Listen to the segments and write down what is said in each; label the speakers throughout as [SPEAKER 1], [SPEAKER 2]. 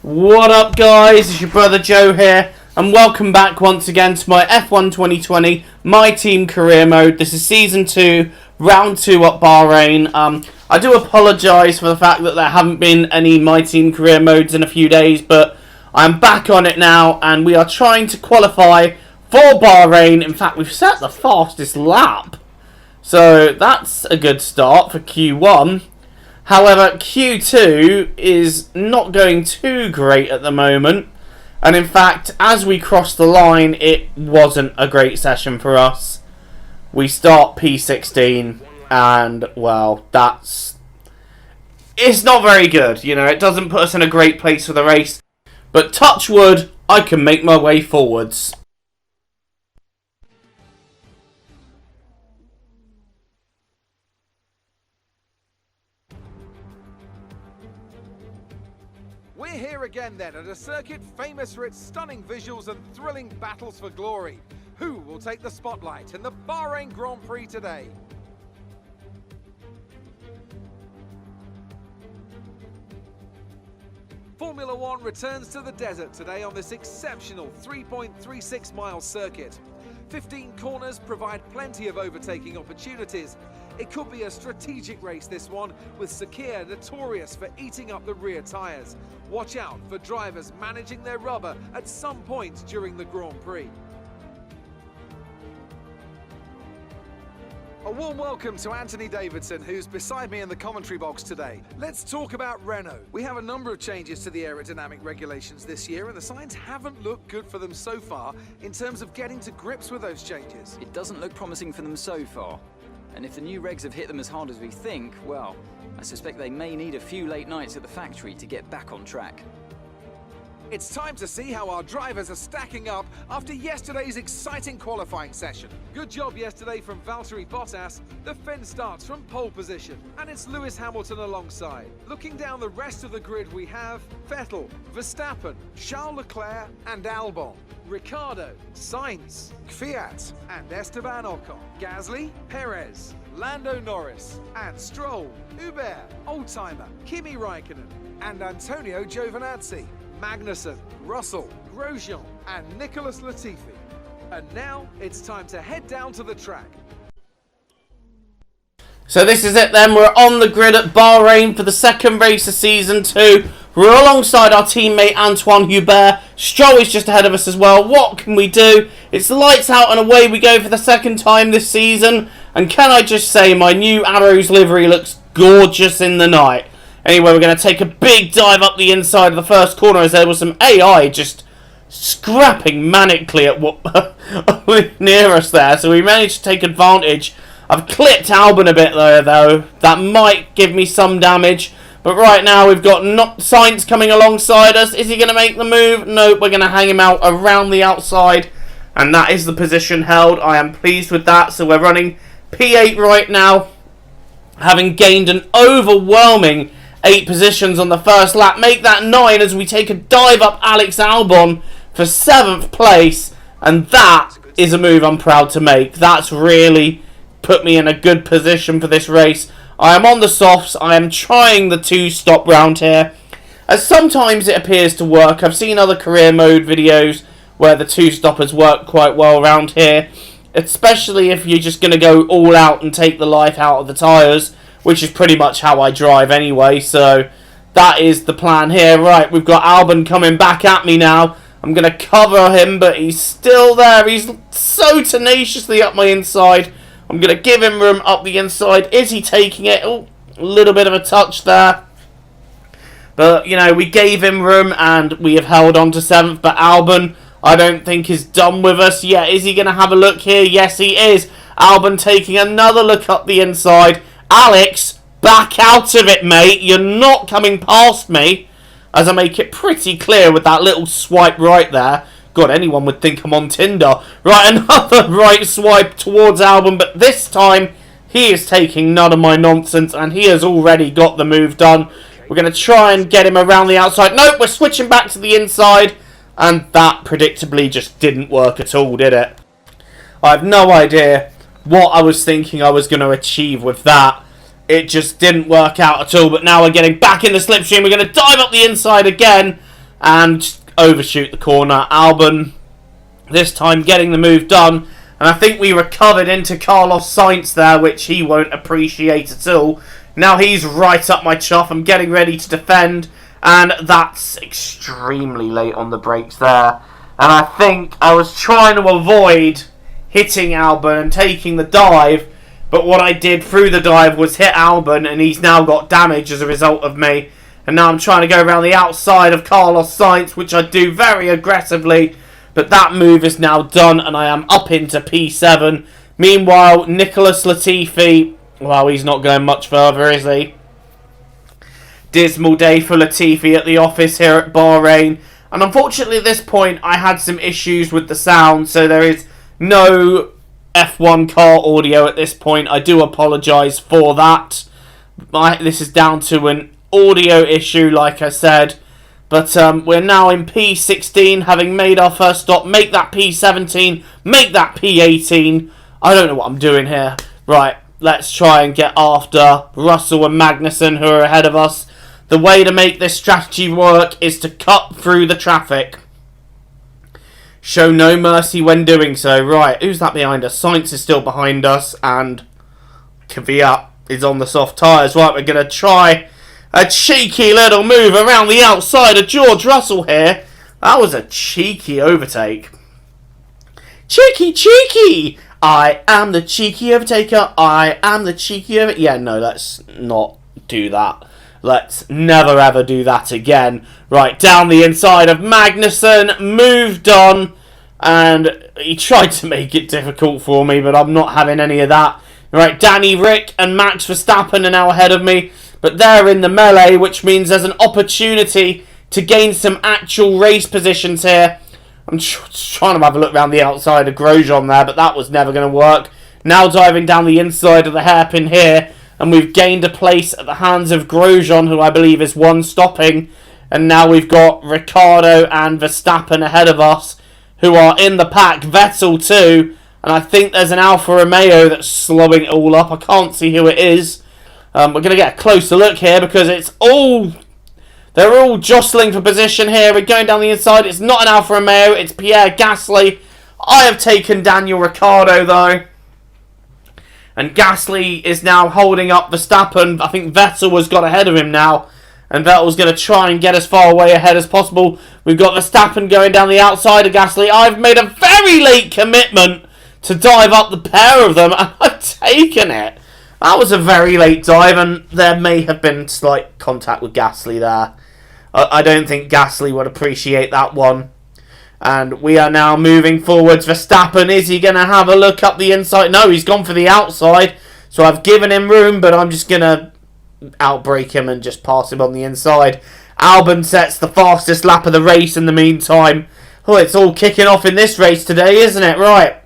[SPEAKER 1] What up, guys? It's your brother Joe here, and welcome back once again to my F1 2020 My Team Career Mode. This is Season 2, Round 2 at Bahrain. I do apologise for the fact that there haven't been any My Team Career Modes in a few days, but I'm back on it now, and we are trying to qualify for Bahrain. In fact, we've set the fastest lap, so that's a good start for Q1. However, Q2 is not going too great at the moment. And in fact, as we crossed the line, it wasn't a great session for us. We start P16 and, well, it's not very good. You know, it doesn't put us in a great place for the race. But touch wood, I can make my way forwards.
[SPEAKER 2] We're here again then at a circuit famous for its stunning visuals and thrilling battles for glory. Who will take the spotlight in the Bahrain Grand Prix today? Formula One returns to the desert today on this exceptional 3.36 mile circuit. 15 corners provide plenty of overtaking opportunities. It could be a strategic race, this one, with Sakhir notorious for eating up the rear tyres. Watch out for drivers managing their rubber at some point during the Grand Prix. A warm welcome to Anthony Davidson, who's beside me in the commentary box today. Let's talk about Renault. We have a number of changes to the aerodynamic regulations this year, and the signs haven't looked good for them so far in terms of getting to grips with those changes.
[SPEAKER 3] It doesn't look promising for them so far. And if the new regs have hit them as hard as we think, well, I suspect they may need a few late nights at the factory to get back on track.
[SPEAKER 2] It's time to see how our drivers are stacking up after yesterday's exciting qualifying session. Good job yesterday from Valtteri Bottas. The Finn starts from pole position, and it's Lewis Hamilton alongside. Looking down the rest of the grid, we have Vettel, Verstappen, Charles Leclerc and Albon, Ricciardo, Sainz, Kvyat and Esteban Ocon, Gasly, Perez, Lando Norris and Stroll, Hubert, Oldtimer, Kimi Raikkonen and Antonio Giovinazzi, Magnussen, Russell, Grosjean and Nicholas Latifi. And now it's time to head down to the track.
[SPEAKER 1] So this is it then, we're on the grid at Bahrain for the second race of Season 2. We're alongside our teammate Antoine Hubert. Stroll is just ahead of us as well. What can we do? It's lights out and away we go for the second time this season. And can I just say, my new Arrows livery looks gorgeous in the night. Anyway, we're going to take a big dive up the inside of the first corner as there was some AI just scrapping manically at what near us there. So we managed to take advantage. I've clipped Albon a bit there, though. That might give me some damage. But right now we've got Sainz coming alongside us. Is he going to make the move? Nope, we're going to hang him out around the outside. And that is the position held. I am pleased with that. So we're running P8 right now, having gained an overwhelming 8 positions on the first lap. Make that 9 as we take a dive up Alex Albon for 7th place. And that is a move I'm proud to make. That's really put me in a good position for this race. I am on the softs. I am trying the 2-stop round here, as sometimes it appears to work. I've seen other career mode videos where the 2-stoppers work quite well around here, especially if you're just going to go all out and take the life out of the tyres, which is pretty much how I drive anyway. So that is the plan here. Right, we've got Albon coming back at me now. I'm going to cover him, but he's still there. He's so tenaciously up my inside. I'm going to give him room up the inside. Is he taking it? Oh, a little bit of a touch there. But, you know, we gave him room and we have held on to 7th. But Albon, I don't think, is done with us yet. Is he going to have a look here? Yes, he is. Albon taking another look up the inside. Alex, back out of it, mate. You're not coming past me. As I make it pretty clear with that little swipe right there. God, anyone would think I'm on Tinder. Right, another right swipe towards Albon, but this time he is taking none of my nonsense and he has already got the move done. We're going to try and get him around the outside. Nope, we're switching back to the inside, and that predictably just didn't work at all, did it? I have no idea what I was thinking I was going to achieve with that. It just didn't work out at all, but now we're getting back in the slipstream. We're going to dive up the inside again. and overshoot the corner. Albon this time getting the move done, and I think we recovered into Carlos Sainz there, which he won't appreciate at all. Now he's right up my chuff. I'm getting ready to defend, and that's extremely late on the brakes there. And I think I was trying to avoid hitting Albon and taking the dive, but what I did through the dive was hit Albon, and he's now got damage as a result of me. And now I'm trying to go around the outside of Carlos Sainz, which I do very aggressively. But that move is now done, and I am up into P7. Meanwhile, Nicholas Latifi, well, he's not going much further, is he? Dismal day for Latifi at the office here at Bahrain. And unfortunately at this point, I had some issues with the sound, so there is no F1 car audio at this point. I do apologise for that. This is down to an audio issue, like I said. But we're now in P16, having made our first stop. Make that P17, make that P18. I don't know what I'm doing here. Right, let's try and get after Russell and Magnussen, who are ahead of us. The way to make this strategy work is to cut through the traffic. Show no mercy when doing so. Right, who's that behind us? Sainz is still behind us, and Kvyat is on the soft tyres. Right, we're going to try a cheeky little move around the outside of George Russell here. That was a cheeky overtake. Cheeky! I am the cheeky overtaker. I am the cheeky over... Yeah, no, let's not do that. Let's never ever do that again. Right, down the inside of Magnussen. Moved on. And he tried to make it difficult for me, but I'm not having any of that. Right, Danny Rick and Max Verstappen are now ahead of me. But they're in the melee, which means there's an opportunity to gain some actual race positions here. I'm trying to have a look around the outside of Grosjean there, but that was never going to work. Now diving down the inside of the hairpin here, and we've gained a place at the hands of Grosjean, who I believe is one stopping. And now we've got Ricciardo and Verstappen ahead of us, who are in the pack. Vettel too, and I think there's an Alfa Romeo that's slowing it all up. I can't see who it is. We're going to get a closer look here because they're all jostling for position here. We're going down the inside. It's not an Alfa Romeo. It's Pierre Gasly. I have taken Daniel Ricciardo though. And Gasly is now holding up Verstappen. I think Vettel has got ahead of him now. And Vettel's going to try and get as far away ahead as possible. We've got Verstappen going down the outside of Gasly. I've made a very late commitment to dive up the pair of them. And I've taken it. That was a very late dive, and there may have been slight contact with Gasly there. I don't think Gasly would appreciate that one. And we are now moving forwards. Verstappen, is he going to have a look up the inside? No, he's gone for the outside. So I've given him room, but I'm just going to outbrake him and just pass him on the inside. Albon sets the fastest lap of the race in the meantime. Oh, it's all kicking off in this race today, isn't it? Right.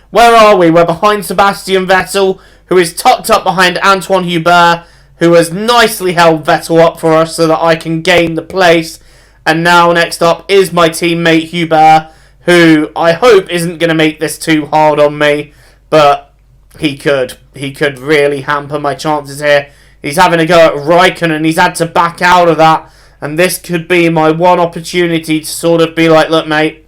[SPEAKER 1] Where are we? We're behind Sebastian Vettel, who is tucked up behind Antoine Hubert, who has nicely held Vettel up for us so that I can gain the place. And now next up is my teammate Hubert, who I hope isn't going to make this too hard on me, but he could. He could really hamper my chances here. He's having a go at Raikkonen, and he's had to back out of that. And this could be my one opportunity to sort of be like, look mate,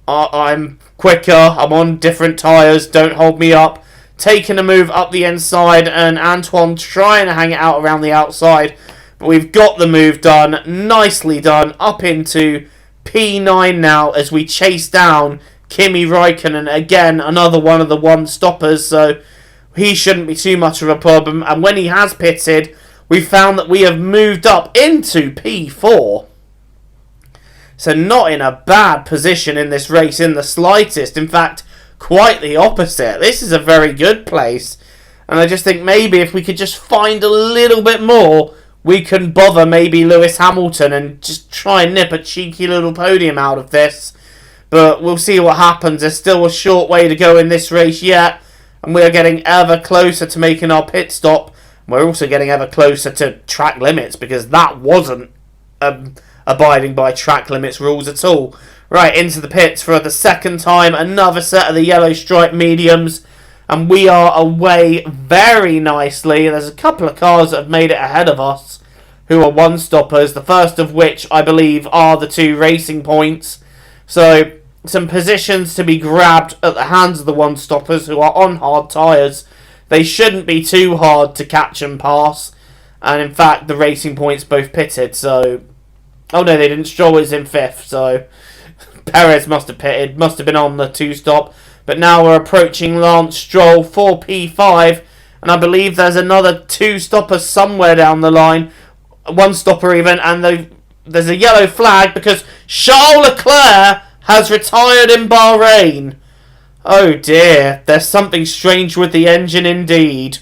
[SPEAKER 1] I'm quicker, I'm on different tyres, don't hold me up. Taking a move up the inside, and Antoine trying to hang it out around the outside. But we've got the move done. Nicely done. Up into P9 now as we chase down Kimi Raikkonen. Again, another one of the one-stoppers, so he shouldn't be too much of a problem. And when he has pitted, we found that we have moved up into P4. So not in a bad position in this race in the slightest. In fact, quite the opposite. This is a very good place. And I just think maybe if we could just find a little bit more, we can bother maybe Lewis Hamilton and just try and nip a cheeky little podium out of this. But we'll see what happens. There's still a short way to go in this race yet. And we are getting ever closer to making our pit stop. We're also getting ever closer to track limits, because that wasn't abiding by track limits rules at all. Right, into the pits for the second time. Another set of the yellow stripe mediums. And we are away very nicely. There's a couple of cars that have made it ahead of us. who are one-stoppers, the first of which I believe are the 2 racing points. So some positions to be grabbed at the hands of the one-stoppers who are on hard tyres. They shouldn't be too hard to catch and pass. And in fact, the racing points both pitted, so... Oh no, they didn't. Stroll is in 5th, so... Perez must have pitted, must have been on the 2-stop. But now we're approaching Lance Stroll for P5. And I believe there's another 2-stopper somewhere down the line. 1-stopper even. And there's a yellow flag because Charles Leclerc has retired in Bahrain. Oh dear, there's something strange with the engine indeed.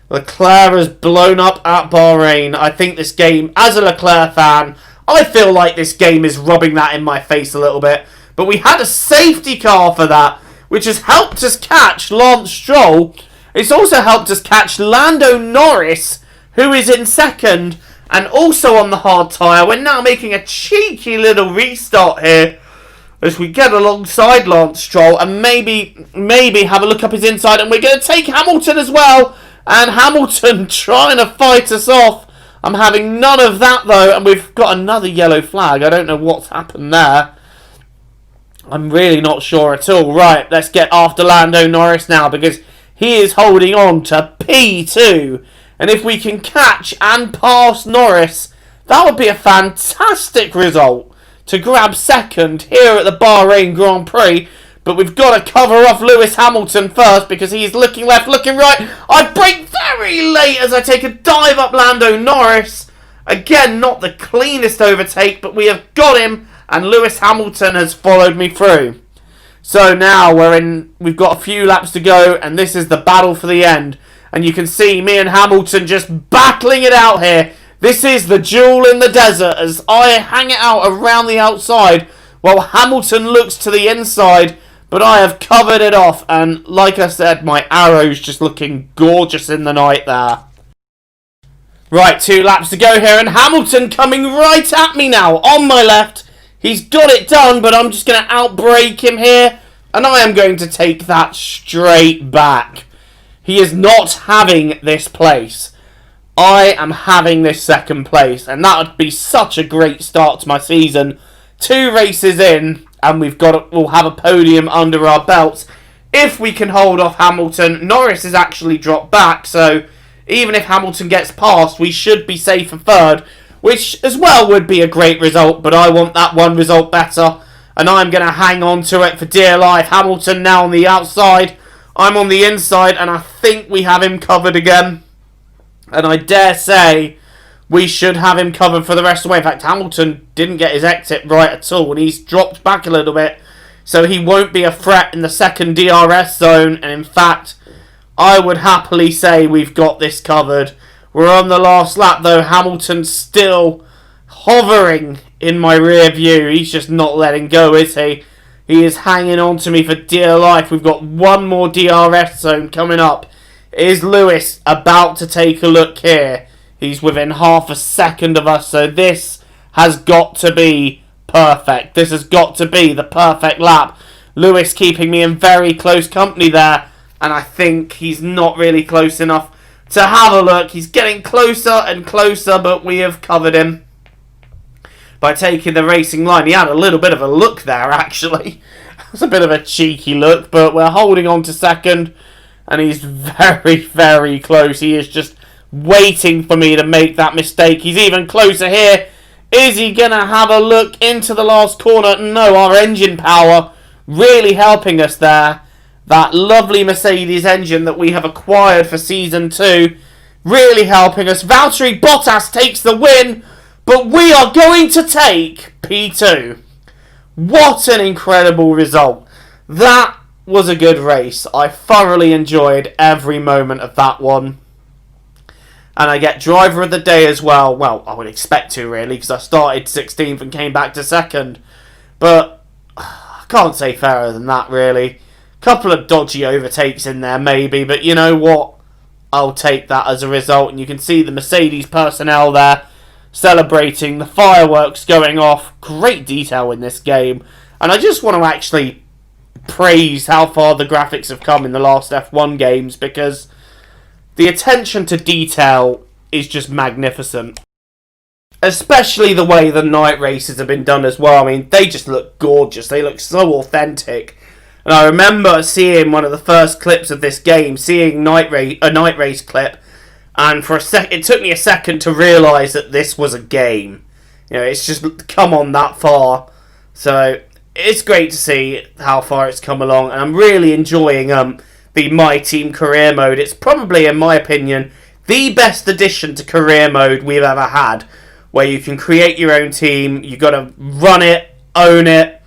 [SPEAKER 1] Leclerc has blown up at Bahrain. I think this game, as a Leclerc fan, I feel like this game is rubbing that in my face a little bit. But we had a safety car for that, which has helped us catch Lance Stroll. It's also helped us catch Lando Norris, who is in 2nd, and also on the hard tyre. We're now making a cheeky little restart here, as we get alongside Lance Stroll, and maybe have a look up his inside, and we're going to take Hamilton as well. And Hamilton trying to fight us off. I'm having none of that though, and we've got another yellow flag. I don't know what's happened there. I'm really not sure at all. Right, let's get after Lando Norris now, because he is holding on to P2. And if we can catch and pass Norris, that would be a fantastic result to grab 2nd here at the Bahrain Grand Prix. But we've got to cover off Lewis Hamilton first, because he's looking left, looking right. I brake very late as I take a dive up Lando Norris. Again, not the cleanest overtake, but we have got him, and Lewis Hamilton has followed me through. So now we've got a few laps to go, and this is the battle for the end. And you can see me and Hamilton just battling it out here. This is the duel in the desert as I hang it out around the outside while Hamilton looks to the inside. But I have covered it off, and like I said, my arrow's just looking gorgeous in the night there. Right, 2 laps to go here, and Hamilton coming right at me now, on my left. He's got it done, but I'm just going to outbrake him here, and I am going to take that straight back. He is not having this place. I am having this 2nd place, and that would be such a great start to my season. 2 races in, and we'll have a podium under our belts if we can hold off Hamilton. Norris has actually dropped back, so even if Hamilton gets past, we should be safe for 3rd, which as well would be a great result, but I want that one result better, and I'm going to hang on to it for dear life. Hamilton now on the outside, I'm on the inside, and I think we have him covered again, and I dare say we should have him covered for the rest of the way. In fact, Hamilton didn't get his exit right at all, and he's dropped back a little bit, so he won't be a threat in the 2nd DRS zone. And in fact, I would happily say we've got this covered. We're on the last lap, though. Hamilton's still hovering in my rear view. He's just not letting go, is he? He is hanging on to me for dear life. We've got one more DRS zone coming up. Is Lewis about to take a look here? He's within half a second of us, so this has got to be perfect. This has got to be the perfect lap. Lewis keeping me in very close company there, and I think he's not really close enough to have a look. He's getting closer and closer, but we have covered him by taking the racing line. He had a little bit of a look there, actually. It was a bit of a cheeky look, but we're holding on to 2nd, and he's very, very close. He is just waiting for me to make that mistake. He's even closer here. Is he going to have a look into the last corner? No, our engine power really helping us there. That lovely Mercedes engine that we have acquired for Season 2 really helping us. Valtteri Bottas takes the win, but we are going to take P2. What an incredible result. That was a good race. I thoroughly enjoyed every moment of that one. And I get driver of the day as well. Well, I would expect to, really, because I started 16th and came back to 2nd. But I can't say fairer than that, really. Couple of dodgy overtakes in there, maybe. But you know what? I'll take that as a result. And you can see the Mercedes personnel there celebrating. The fireworks going off. Great detail in this game. And I just want to actually praise how far the graphics have come in the last F1 games, because the attention to detail is just magnificent. Especially the way the night races have been done as well. I mean, they just look gorgeous. They look so authentic. And I remember seeing one of the first clips of this game, seeing a night race clip, and for a sec, it took me a second to realise that this was a game. You know, it's just come on that far. So it's great to see how far it's come along, and I'm really enjoying the My Team career mode. It's probably, in my opinion, the best addition to career mode we've ever had, where you can create your own team. You've got to run it, own it,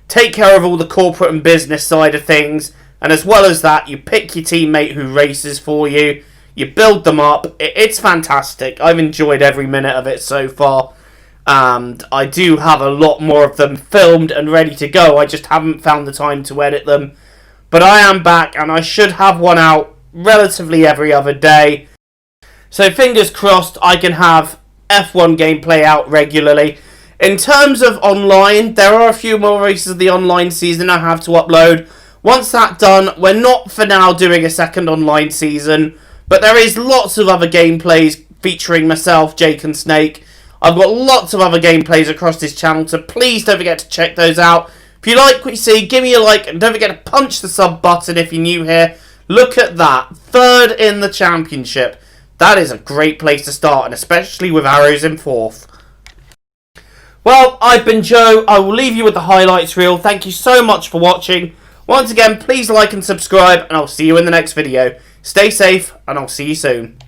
[SPEAKER 1] take care of all the corporate and business side of things, and as well as that, you pick your teammate who races for you, you build them up. It's fantastic. I've enjoyed every minute of it so far, and I do have a lot more of them filmed and ready to go. I just haven't found the time to edit them, but I am back, and I should have one out relatively every other day. So fingers crossed I can have F1 gameplay out regularly. In terms of online, there are a few more races of the online season I have to upload. Once that's done, we're not for now doing a second online season, but there is lots of other gameplays featuring myself, Jake and Snake. I've got lots of other gameplays across this channel, so please don't forget to check those out. If you like what you see, give me a like, and don't forget to punch the sub button if you're new here. Look at that, 3rd in the championship. That is a great place to start, and especially with arrows in 4th. Well, I've been Joe. I will leave you with the highlights reel. Thank you so much for watching. Once again, please like and subscribe, and I'll see you in the next video. Stay safe, and I'll see you soon.